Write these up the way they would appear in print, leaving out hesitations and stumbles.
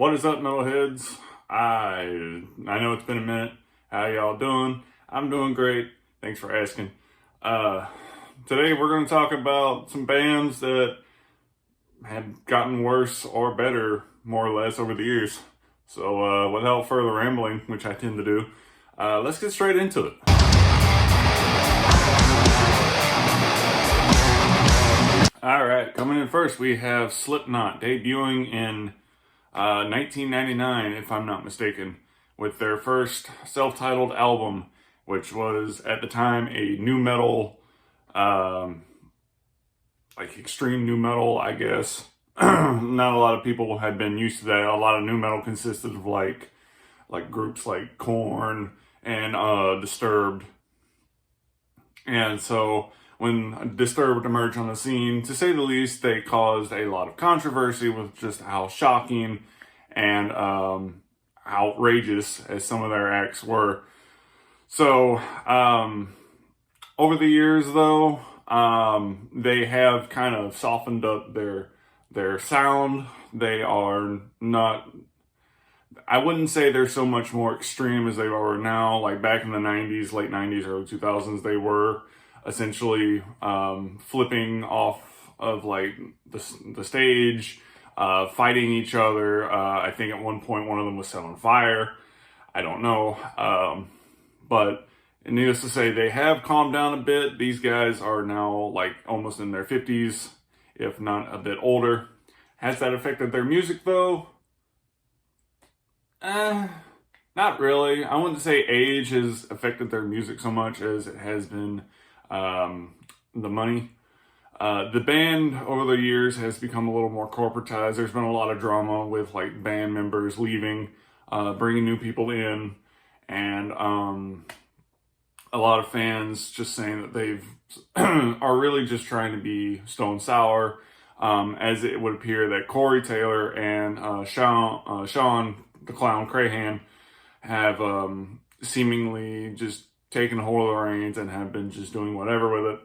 What is up, metalheads? I know it's been a minute. How y'all doing? I'm doing great. Thanks for asking. Today we're going to talk about some bands that have gotten worse or better, more or less, over the years. So without further rambling, which I tend to do, let's get straight into it. Alright, coming in first, we have Slipknot, debuting in 1999, if I'm not mistaken, with their first self-titled album, which was, at the time, a nu metal, like extreme nu metal, I guess. Not a lot of people had been used to that. A lot of nu metal consisted of like groups like Korn and Disturbed. And so when Disturbed emerged on the scene, to say the least, they caused a lot of controversy with just how shocking and outrageous as some of their acts were. So over the years, though, they have kind of softened up their sound. They are not, I wouldn't say they're so much more extreme as they are now. Like back in the 90s, late 90s, early 2000s, they were essentially flipping off of like the stage, fighting each other. I think at one point one of them was set on fire. I don't know. But needless to say, they have calmed down a bit. These guys are now like almost in their 50s, if not a bit older. Has that affected their music though? Not really. I wouldn't say age has affected their music so much as it has been the money. The band over the years has become a little more corporatized. There's been a lot of drama with like band members leaving, bringing new people in, and a lot of fans just saying that they've are really just trying to be stone sour, as it would appear that Corey Taylor and Sean the Clown Crahan have seemingly just taken hold of the reins and have been just doing whatever with it.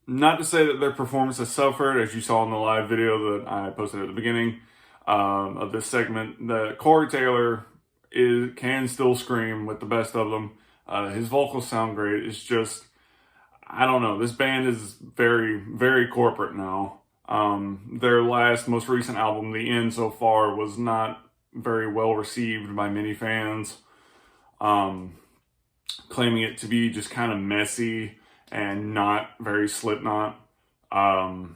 Not to say that their performance has suffered, as you saw in the live video that I posted at the beginning of this segment, that Corey Taylor can still scream with the best of them. His vocals sound great. It's just, I don't know, this band is very, very corporate now. Their most recent album, The End, so far was not very well received by many fans, claiming it to be just kind of messy and not very Slipknot. And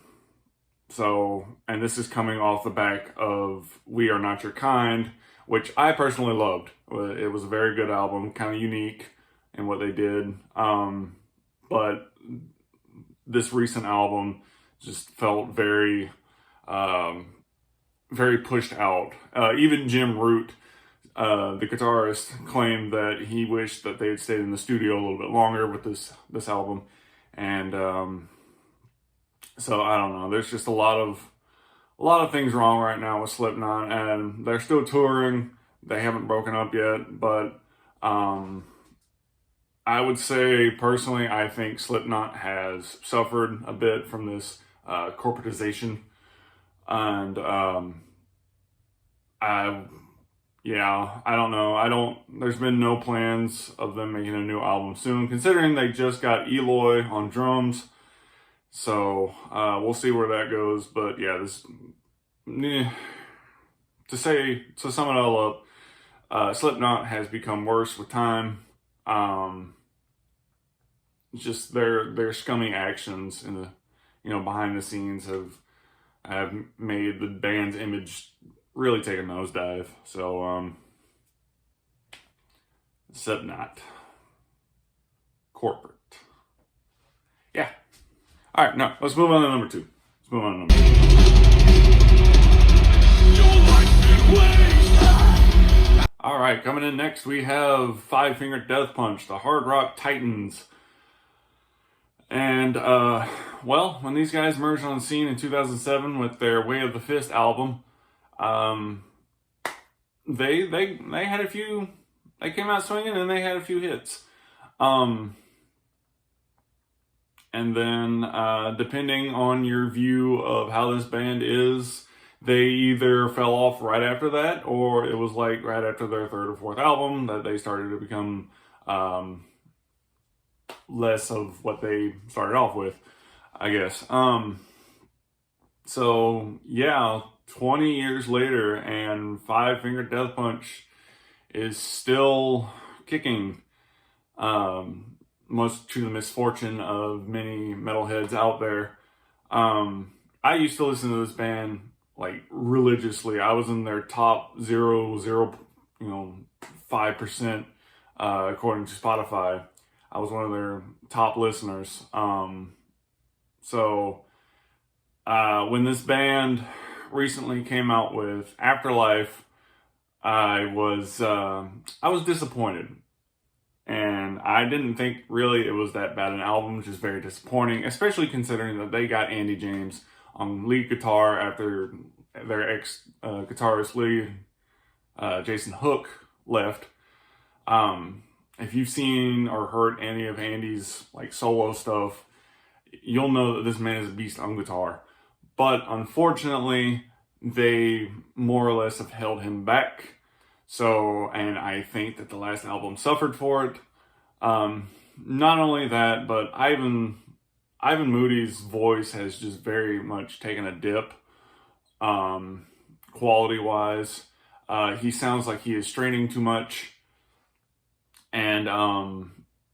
this is coming off the back of We Are Not Your Kind, which I personally loved. It was a very good album, kind of unique in what they did. But this recent album just felt very, very pushed out. Even Jim Root, the guitarist, claimed that he wished that they had stayed in the studio a little bit longer with this album. And so I don't know. There's just a lot of things wrong right now with Slipknot, and they're still touring. They haven't broken up yet, but I would say personally, I think Slipknot has suffered a bit from this corporatization, and I don't know. There's been no plans of them making a new album soon, considering they just got Eloy on drums. So we'll see where that goes. But yeah, to sum it all up, Slipknot has become worse with time. Just their scummy actions in the behind the scenes have made the band's image really take a nosedive. So Slipknot, corporate. Yeah. All right, now let's move on to number two. All right, coming in next, we have Five Finger Death Punch, the Hard Rock Titans. And, well, when these guys emerged on the scene in 2007 with their Way of the Fist album, they had a few, they came out swinging and they had a few hits. And then, depending on your view of how this band is, they either fell off right after that, or it was like right after their third or fourth album that they started to become less of what they started off with, I guess. So yeah, 20 years later, and Five Finger Death Punch is still kicking. Much to the misfortune of many metalheads out there. I used to listen to this band like religiously. I was in their top 5%, according to Spotify. I was one of their top listeners. When this band recently came out with Afterlife, I was disappointed. And I didn't think really it was that bad an album, just very disappointing, especially considering that they got Andy James on lead guitar after their ex-guitarist Jason Hook left. If you've seen or heard any of Andy's like solo stuff, you'll know that this man is a beast on guitar. But unfortunately, they more or less have held him back. So, and I think that the last album suffered for it. Not only that, but Ivan Moody's voice has just very much taken a dip, quality-wise. He sounds like he is straining too much. And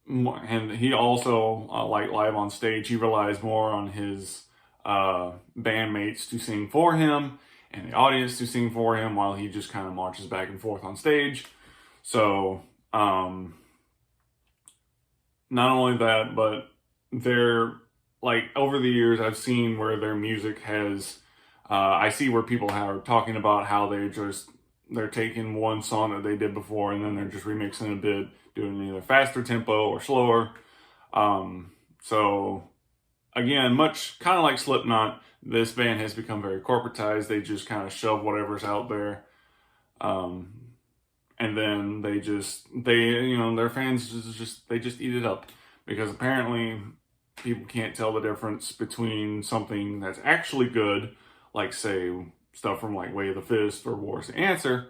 he also, like live on stage, he relies more on his bandmates to sing for him and the audience to sing for him while he just kind of marches back and forth on stage. So, not only that, but they're like over the years, I've seen where their music has, I see where people are talking about how they're taking one song that they did before and then they're just remixing a bit, doing either faster tempo or slower. So again, much kind of like Slipknot, this band has become very corporatized. They just kind of shove whatever's out there. And then their fans they just eat it up, because apparently people can't tell the difference between something that's actually good, like say stuff from like Way of the Fist or War's the Answer,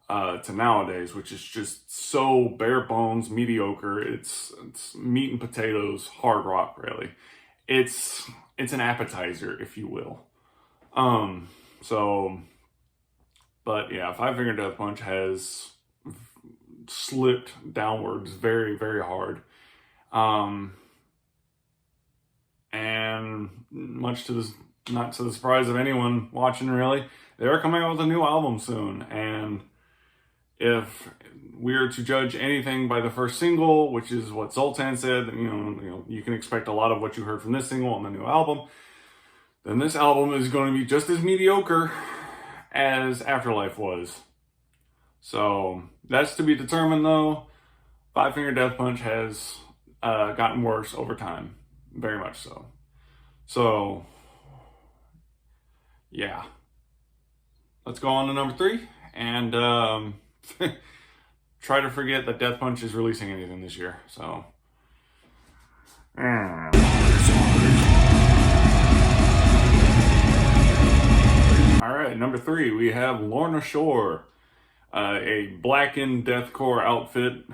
to nowadays, which is just so bare bones mediocre. It's meat and potatoes hard rock, really. It's an appetizer, if you will. But yeah, Five Finger Death Punch has slipped downwards very, very hard. And much to this, not to the surprise of anyone watching really, they are coming out with a new album soon. And if we're to judge anything by the first single, which is what Zoltan said, you can expect a lot of what you heard from this single on the new album, then this album is going to be just as mediocre as Afterlife was. So that's to be determined, though. Five Finger Death Punch has gotten worse over time, very much so. So yeah, let's go on to number 3 and try to forget that Death Punch is releasing anything this year. So. Alright, number 3, we have Lorna Shore, a blackened deathcore outfit.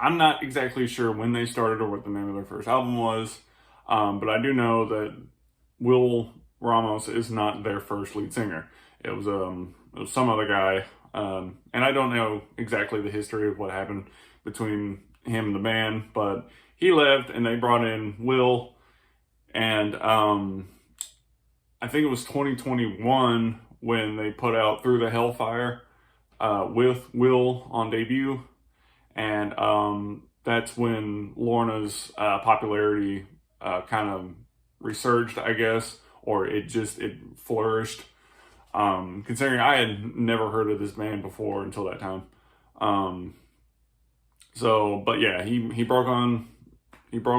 I'm not exactly sure when they started or what the name of their first album was, but I do know that Will Ramos is not their first lead singer. It was some other guy, and I don't know exactly the history of what happened between him and the band, but he left and they brought in Will, and I think it was 2021 when they put out Through the Hellfire with Will on debut, and that's when Lorna's popularity kind of resurged, I guess, or it flourished. Considering I had never heard of this band before until that time. But yeah, he broke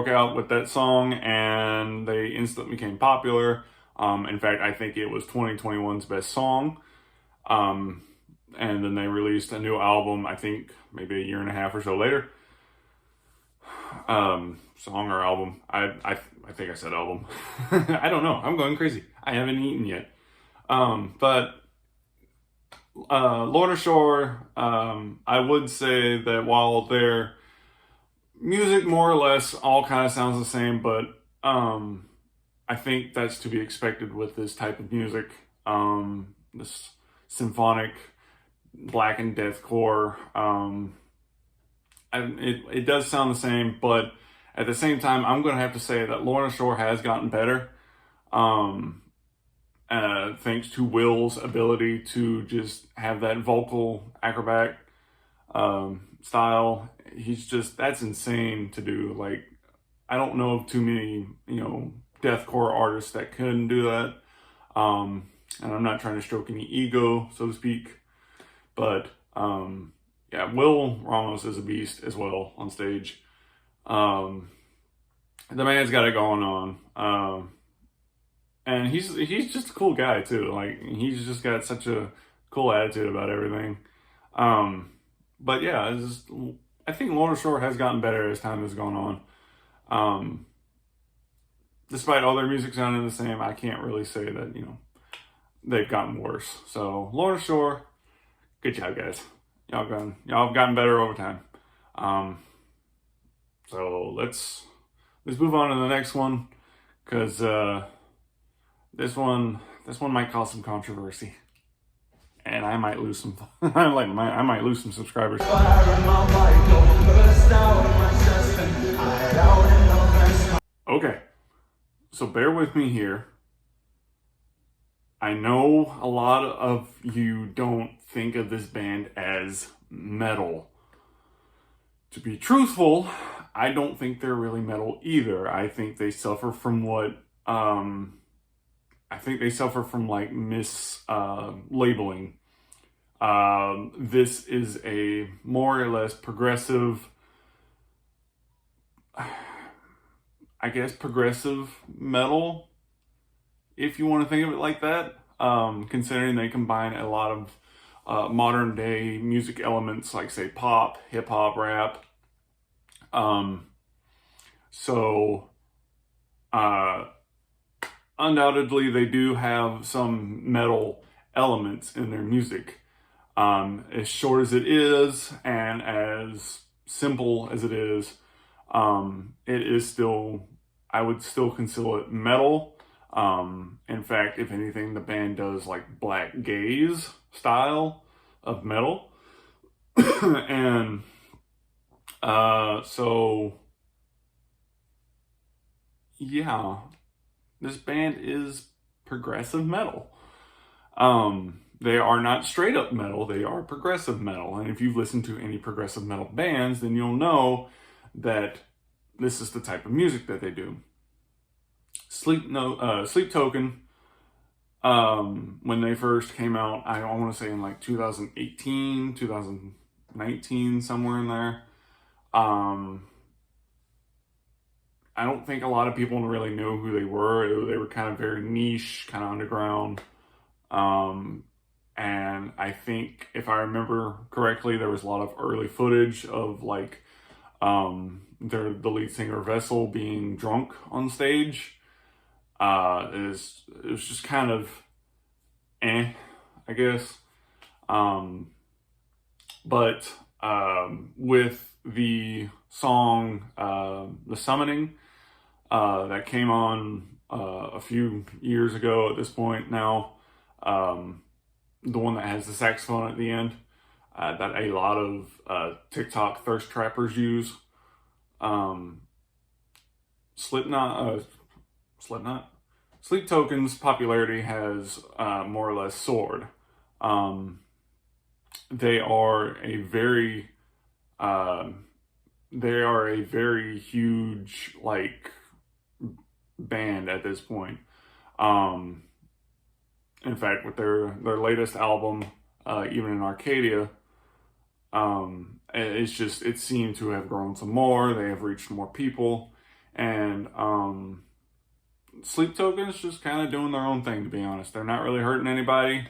out with that song and they instantly became popular. In fact, I think it was 2021's best song. And then they released a new album, I think maybe a year and a half or so later. Song or album. I think I said album. I don't know. I'm going crazy. I haven't eaten yet. But Lorna Shore, I would say that while their music more or less all kind of sounds the same, but I think that's to be expected with this type of music. This symphonic black and deathcore. It does sound the same, but at the same time, I'm going to have to say that Lorna Shore has gotten better. Thanks to Will's ability to just have that vocal acrobat style. That's insane to do. Like, I don't know of too many, deathcore artists that can do that. And I'm not trying to stroke any ego, so to speak. But, yeah, Will Ramos is a beast as well on stage. The man's got it going on. And he's just a cool guy too. Like, he's just got such a cool attitude about everything. But yeah, I think Lorna Shore has gotten better as time has gone on. Despite all their music sounding the same, I can't really say that, they've gotten worse. So Lorna Shore, good job, guys. Y'all have gotten better over time. So let's move on to the next one, because this one might cause some controversy, and I might lose some. I might lose some subscribers. Okay, so bear with me here. I know a lot of you don't think of this band as metal. To be truthful, I don't think they're really metal either. I think they suffer from like mislabeling. This is a more or less progressive, I guess, progressive metal, if you want to think of it like that, considering they combine a lot of modern day music elements like, say, pop, hip hop, rap. Undoubtedly they do have some metal elements in their music. As short as it is and as simple as it is still, I would still consider it metal. In fact, if anything, the band does like black gaze style of metal. And so yeah, this band is progressive metal. They are not straight up metal, they are progressive metal. And if you've listened to any progressive metal bands, then you'll know that this is the type of music that they do. Sleep Token, when they first came out, I want to say in like 2018, 2019, somewhere in there. I don't think a lot of people really knew who they were. They were kind of very niche, kind of underground. And I think, if I remember correctly, there was a lot of early footage of like the lead singer Vessel being drunk on stage. It was just kind of I guess. But with the song The Summoning that came on a few years ago at this point now, the one that has the saxophone at the end, that a lot of TikTok thirst trappers use. Slipknot, Sleep Token's popularity has more or less soared. They are a very huge like band at this point. In fact, with their latest album, even in Arcadia, it seemed to have grown some more. They have reached more people, and Sleep Token's just kind of doing their own thing, to be honest. They're not really hurting anybody.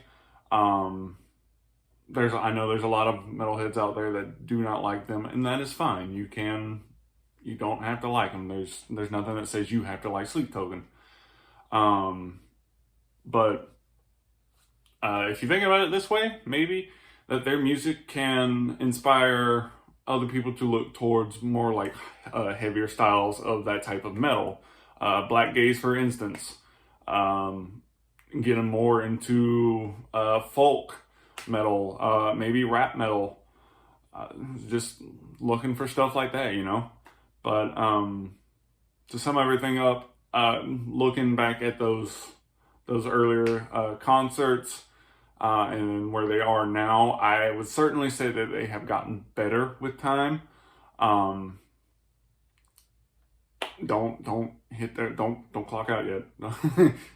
I know there's a lot of metalheads out there that do not like them, and that is fine. You don't have to like them. There's nothing that says you have to like Sleep Token. But if you think about it this way, maybe that their music can inspire other people to look towards more like heavier styles of that type of metal. Black Gaze, for instance, getting more into folk metal, maybe rap metal, just looking for stuff like that, you know. But to sum everything up, looking back at those earlier concerts and where they are now, I would certainly say that they have gotten better with time. Don't hit there. Don't clock out yet.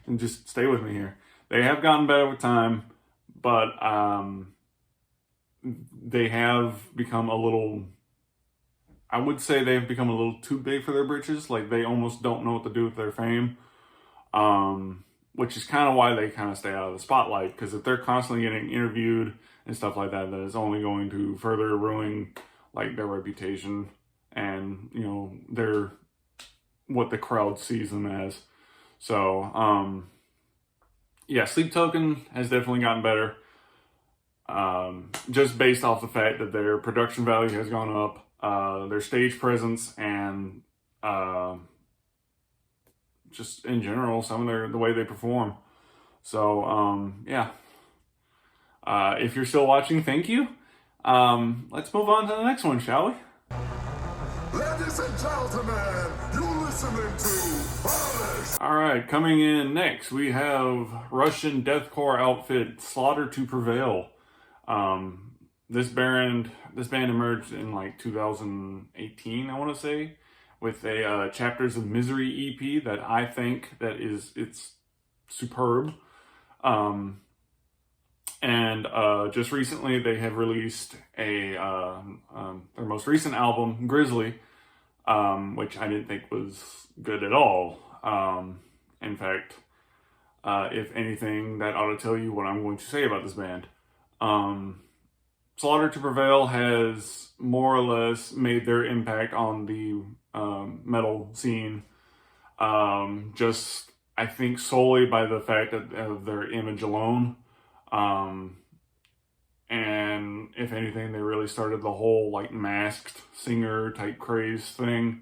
And just stay with me here. They have gotten better with time, but they have become a little. I would say they've become a little too big for their britches. Like, they almost don't know what to do with their fame. Which is kind of why they kind of stay out of the spotlight. Because if they're constantly getting interviewed and stuff like that, then it's only going to further ruin like their reputation and, you know, their what the crowd sees them as. So, yeah, Sleep Token has definitely gotten better. Just based off the fact that their production value has gone up, their stage presence, and just in general, some of the way they perform. So, yeah. If you're still watching, thank you. Let's move on to the next one, shall we? Ladies and gentlemen, you're listening to Polish. All right, coming in next, we have Russian deathcore outfit Slaughter to Prevail. This band emerged in like 2018, I want to say, with a Chapters of Misery EP that I think that it's superb. And just recently they have released their most recent album, Grizzly, which I didn't think was good at all. In fact, if anything, that ought to tell you what I'm going to say about this band. Slaughter to Prevail has more or less made their impact on the metal scene, just I think solely by the fact of their image alone. And if anything, they really started the whole like masked singer type craze thing.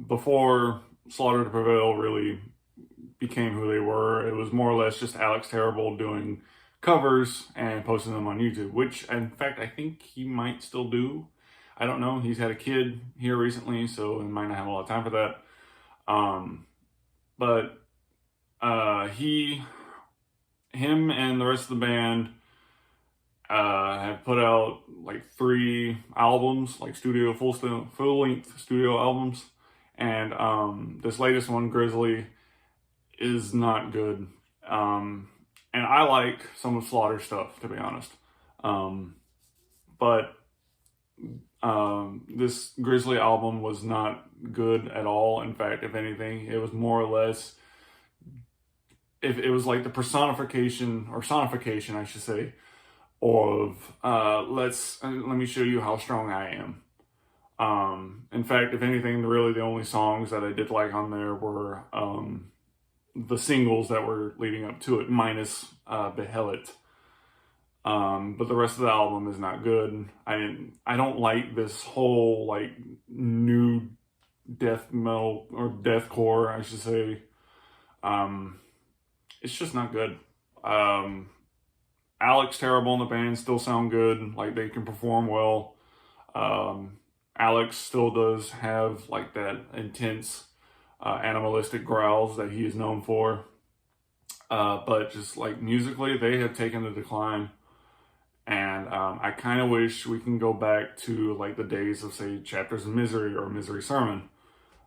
Before Slaughter to Prevail really became who they were, it was more or less just Alex Terrible doing covers and posting them on YouTube, which in fact I think he might still do. I don't know. He's had a kid here recently, so he might not have a lot of time for that. But him and the rest of the band have put out like 3 albums, like full-length studio albums, and this latest one, Grizzly, is not good. And I like some of Slaughter stuff, to be honest. But this Grizzly album was not good at all. In fact, if anything, it was more or less, if it was like the personification, or sonification, I should say, of let me show you how strong I am. In fact, if anything, really the only songs that I did like on there were the singles that were leading up to it, minus Behelit. But the rest of the album is not good. I don't like this whole like new death metal, or deathcore, I should say. It's just not good. Alex Terrible and the band still sound good, like they can perform well. Alex still does have like that intense animalistic growls that he is known for. But just like musically, they have taken a decline. And I kind of wish we can go back to like the days of, say, Chapters of Misery or Misery Sermon.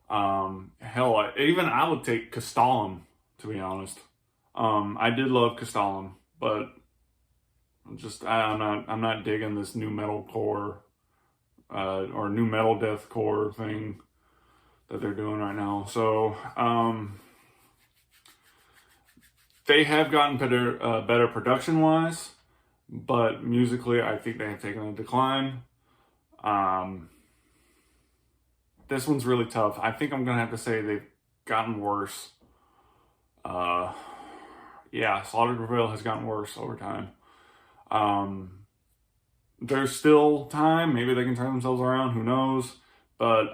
Hell, I would take Castellum, to be honest. I did love Castellum, but I'm not digging this new metalcore or new metal deathcore thing that they're doing right now. So they have gotten better production wise, but musically I think they have taken a decline. This one's really tough. I think I'm gonna have to say they've gotten worse. yeah, Slaughter to Prevail has gotten worse over time. There's still time. Maybe they can turn themselves around. Who knows? But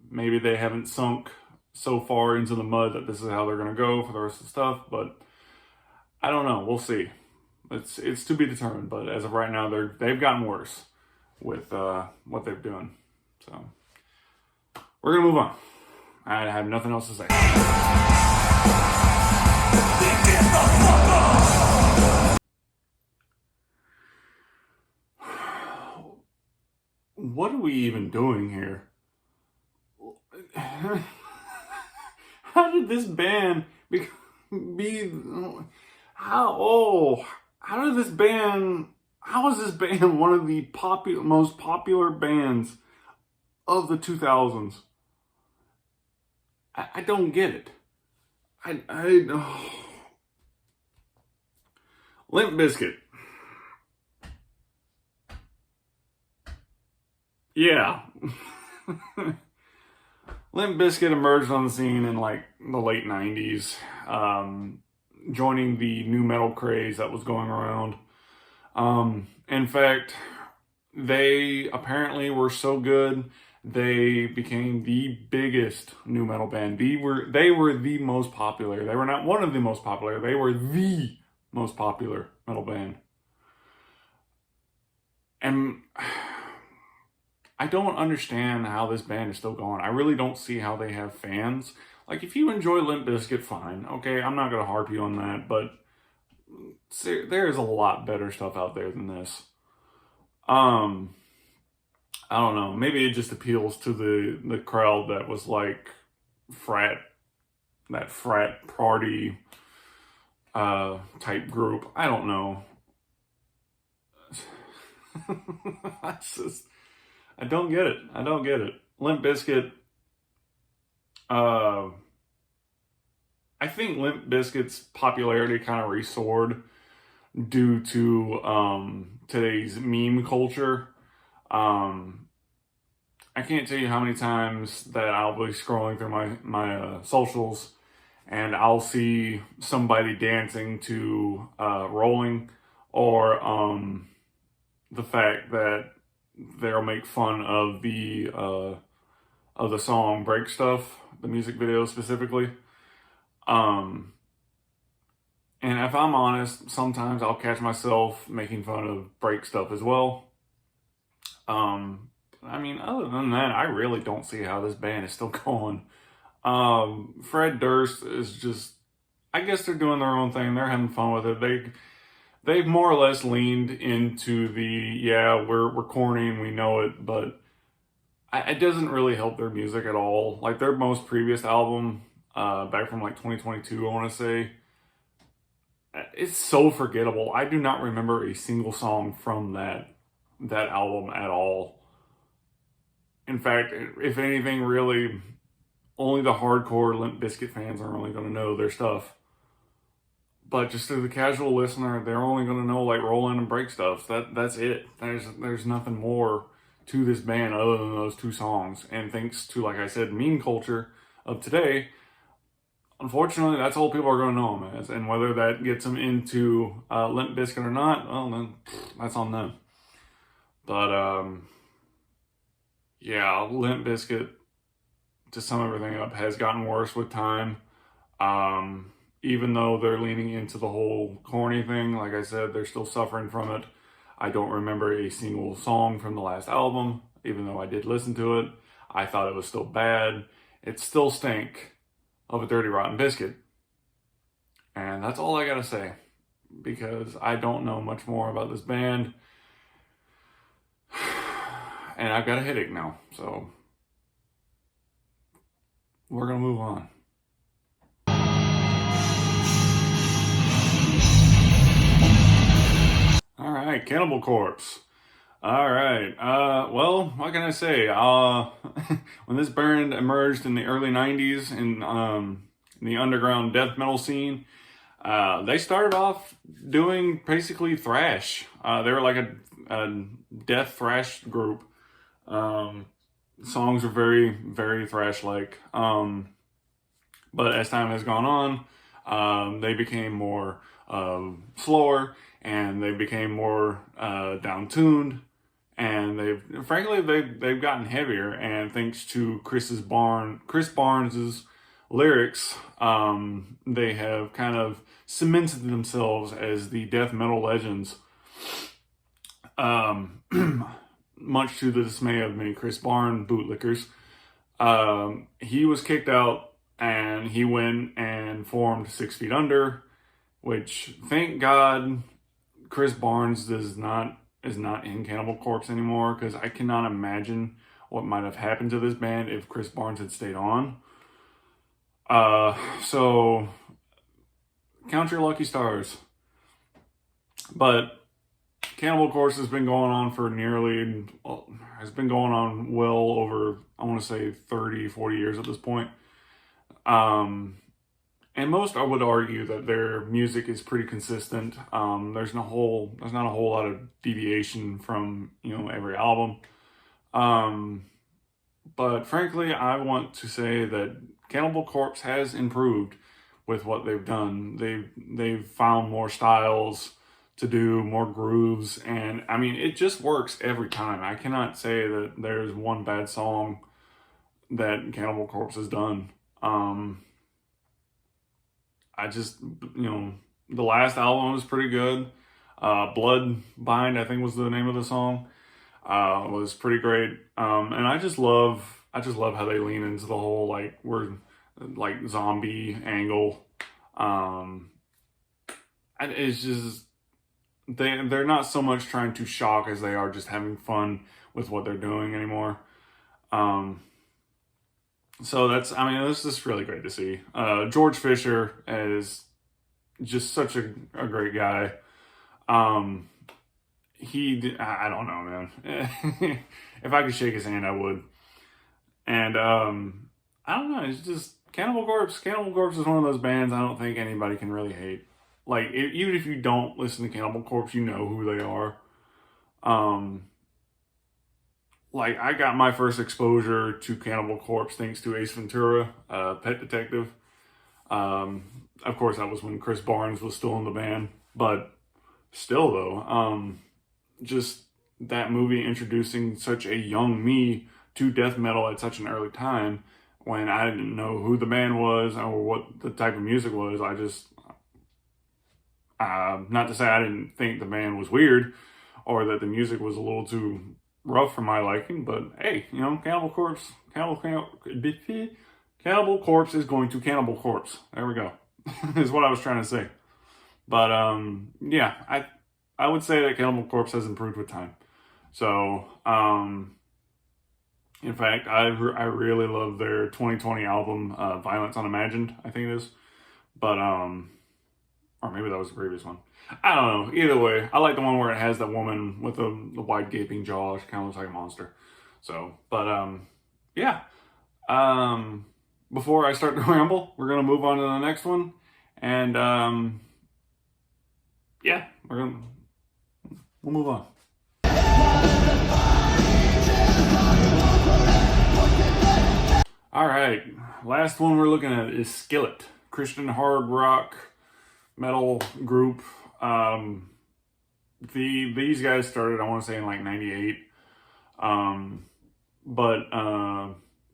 maybe they haven't sunk so far into the mud that this is how they're going to go for the rest of the stuff. But I don't know. We'll see. It's to be determined. But as of right now, they've gotten worse with what they're doing. So we're gonna move on. I have nothing else to say. What are we even doing here? How did this band be how is this band one of the most popular bands of the 2000s? I don't get it. Limp Bizkit. Yeah. Limp Bizkit emerged on the scene in like the late 90s, joining the new metal craze that was going around. In fact, they apparently were so good, they became the biggest new metal band. They were the most popular. They were not one of the most popular. They were the most popular metal band. And I don't understand how this band is still going. I really don't see how they have fans. Like, if you enjoy Limp Bizkit, fine. Okay, I'm not going to harp you on that, but there is a lot better stuff out there than this. I don't know. Maybe it just appeals to the crowd that was like frat party type group. I don't know. I don't get it. Limp Bizkit. I think Limp Bizkit's popularity kind of resoared due to today's meme culture. I can't tell you how many times that I'll be scrolling through my socials and I'll see somebody dancing to Rolling, or the fact that they'll make fun of the song Break Stuff, the music video specifically. And if I'm honest, sometimes I'll catch myself making fun of Break Stuff as well. I mean, other than that, I really don't see how this band is still going. Fred Durst is just, I guess they're doing their own thing. They're having fun with it. They've more or less leaned into we're corny and we know it, but it doesn't really help their music at all. Like their most previous album, back from like 2022, I want to say, it's so forgettable. I do not remember a single song from that album at all. In fact, if anything, really, only the hardcore Limp Bizkit fans are only going to know their stuff. But just to the casual listener, they're only going to know like Rollin' and Break Stuff. That's it. There's nothing more to this band other than those two songs. And thanks to, like I said, meme culture of today, unfortunately, that's all people are going to know them as. And whether that gets them into Limp Bizkit or not, well, then that's on them. But yeah, Limp Bizkit, to sum everything up, has gotten worse with time. Even though they're leaning into the whole corny thing, like I said, they're still suffering from it. I don't remember a single song from the last album, even though I did listen to it. I thought it was still bad. It still stank of a dirty, rotten biscuit. And that's all I gotta say, because I don't know much more about this band. And I've got a headache now, so we're gonna move on. All right, Cannibal Corpse. All right. Well, what can I say? When this band emerged in the early '90s in the underground death metal scene, they started off doing basically thrash. They were like a death thrash group. Songs are very, very thrash-like. But as time has gone They became more slower, and they became more down-tuned, and they've gotten heavier. And thanks to Chris Barnes's lyrics, they have kind of cemented themselves as the death metal legends. Much to the dismay of many Chris Barnes bootlickers. He was kicked out, and he went and formed 6 Feet Under, which, thank God, Chris Barnes is not in Cannibal Corpse anymore, because I cannot imagine what might have happened to this band if Chris Barnes had stayed on. So count your lucky stars. But Cannibal Corpse has been going on well over, I want to say 30, 40 years at this point. And most, I would argue that their music is pretty consistent. There's not a whole lot of deviation from, every album. But frankly, I want to say that Cannibal Corpse has improved with what they've done. They've found more styles to do, more grooves, and I mean, it just works every time. I cannot say that there's one bad song that Cannibal Corpse has done. I just, the last album was pretty good. Bloodbind, I think was the name of the song. Was pretty great. And I just love how they lean into the whole, zombie angle. And it's just, they're not so much trying to shock as they are just having fun with what they're doing anymore. So this is really great to see. George Fisher is just such a great guy. I don't know, man. If I could shake his hand, I would. And I don't know. It's just Cannibal Corpse. Cannibal Corpse is one of those bands I don't think anybody can really hate. Even if you don't listen to Cannibal Corpse, you know who they are. I got my first exposure to Cannibal Corpse thanks to Ace Ventura, Pet Detective. Of course, that was when Chris Barnes was still in the band. But still, though, just that movie introducing such a young me to death metal at such an early time, when I didn't know who the band was or what the type of music was. I just, not to say I didn't think the band was weird or that the music was a little too rough for my liking, but hey, Cannibal Corpse is going to Cannibal Corpse. There we go. Is what I was trying to say. But yeah, I would say that Cannibal Corpse has improved with time. So in fact, I really love their 2020 album, Violence Unimagined, I think it is. But or maybe that was the previous one. I don't know. Either way, I like the one where it has that woman with the wide gaping jaw. She kind of looks like a monster. So, but yeah. Before I start to ramble, we're gonna move on to the next one, and yeah, we'll move on. All right, last one we're looking at is Skillet, Christian hard rock metal group. These guys started, I want to say, in '98. But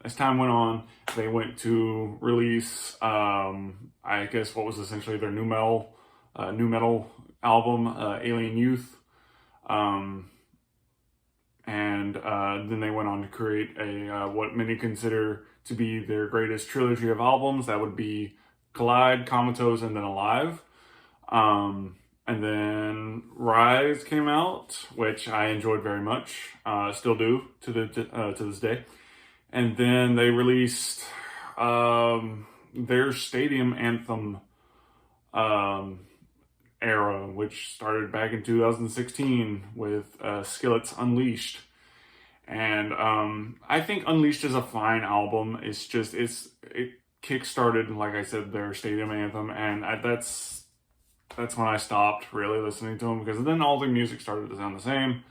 as time went on, they went to release, I guess what was essentially their new metal album, Alien Youth. And then they went on to create a what many consider to be their greatest trilogy of albums. That would be Collide, Comatose, and then Alive. And then Rise came out, which I enjoyed very much, still do to this day. And then they released their Stadium Anthem era, which started back in 2016 with Skillet's Unleashed. And I think Unleashed is a fine album. It kickstarted, like I said, their Stadium Anthem, and that's when I stopped really listening to them, because then all their music started to sound the same.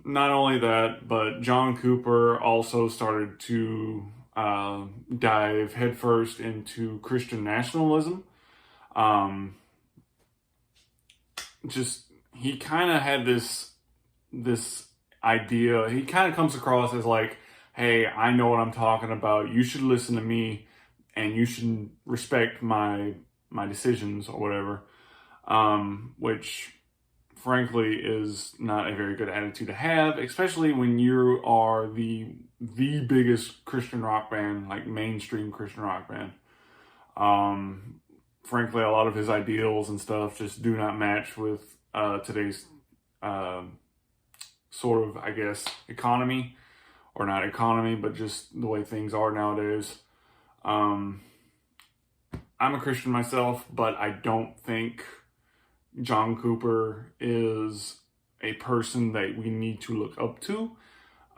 Not only that, but John Cooper also started to dive headfirst into Christian nationalism. He kind of had this idea. He kind of comes across as like, hey, I know what I'm talking about. You should listen to me, and you should respect my decisions or whatever. Which, frankly, is not a very good attitude to have, especially when you are the biggest Christian rock band, like mainstream Christian rock band. Frankly, a lot of his ideals and stuff just do not match with today's sort of, I guess, economy, or not economy, but just the way things are nowadays. I'm a Christian myself, but I don't think John Cooper is a person that we need to look up to,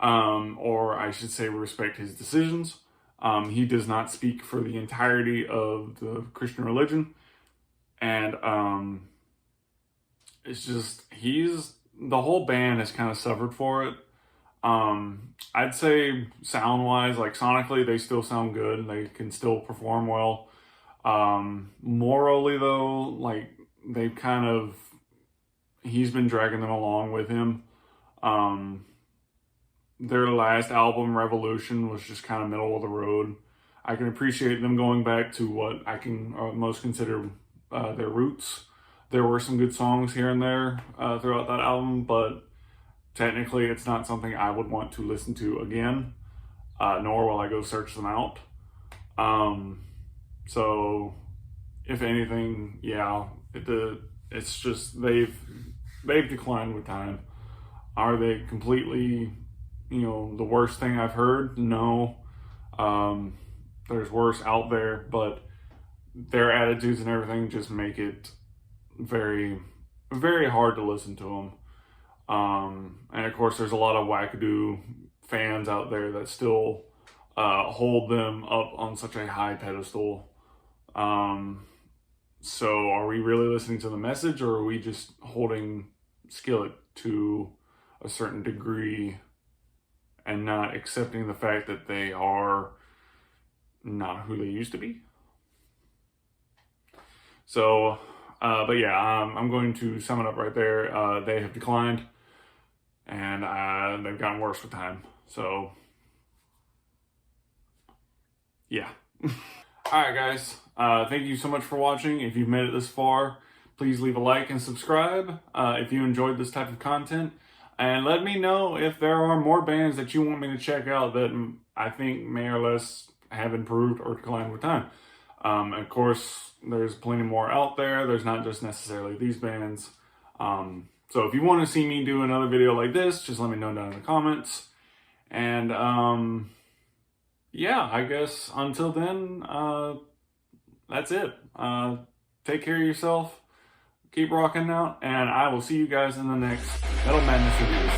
or I should say respect his decisions. He does not speak for the entirety of the Christian religion, and it's just, the whole band has kind of suffered for it. I'd say sound-wise, like sonically, they still sound good. They can still perform well. Morally, though, like, he's been dragging them along with him. Their last album, Revolution, was just kind of middle of the road. I can appreciate them going back to what I can most consider their roots. There were some good songs here and there throughout that album, but technically it's not something I would want to listen to again, nor will I go search them out. So, if anything, yeah, it's just they've declined with time. Are they completely, the worst thing I've heard? No. There's worse out there, but their attitudes and everything just make it very, very hard to listen to them. And of course, there's a lot of wackadoo fans out there that still hold them up on such a high pedestal. So are we really listening to the message, or are we just holding Skillet to a certain degree and not accepting the fact that they are not who they used to be? So, but yeah, I'm going to sum it up right there. They have declined, and they've gotten worse with time. So, yeah. Alright, guys. Thank you so much for watching. If you've made it this far, please leave a like and subscribe if you enjoyed this type of content. And let me know if there are more bands that you want me to check out that I think may or less have improved or declined with time. Of course, there's plenty more out there. There's not just necessarily these bands. So if you want to see me do another video like this, just let me know down in the comments. And yeah, I guess until then, that's it. Take care of yourself. Keep rocking out, and I will see you guys in the next Metal Madness reviews.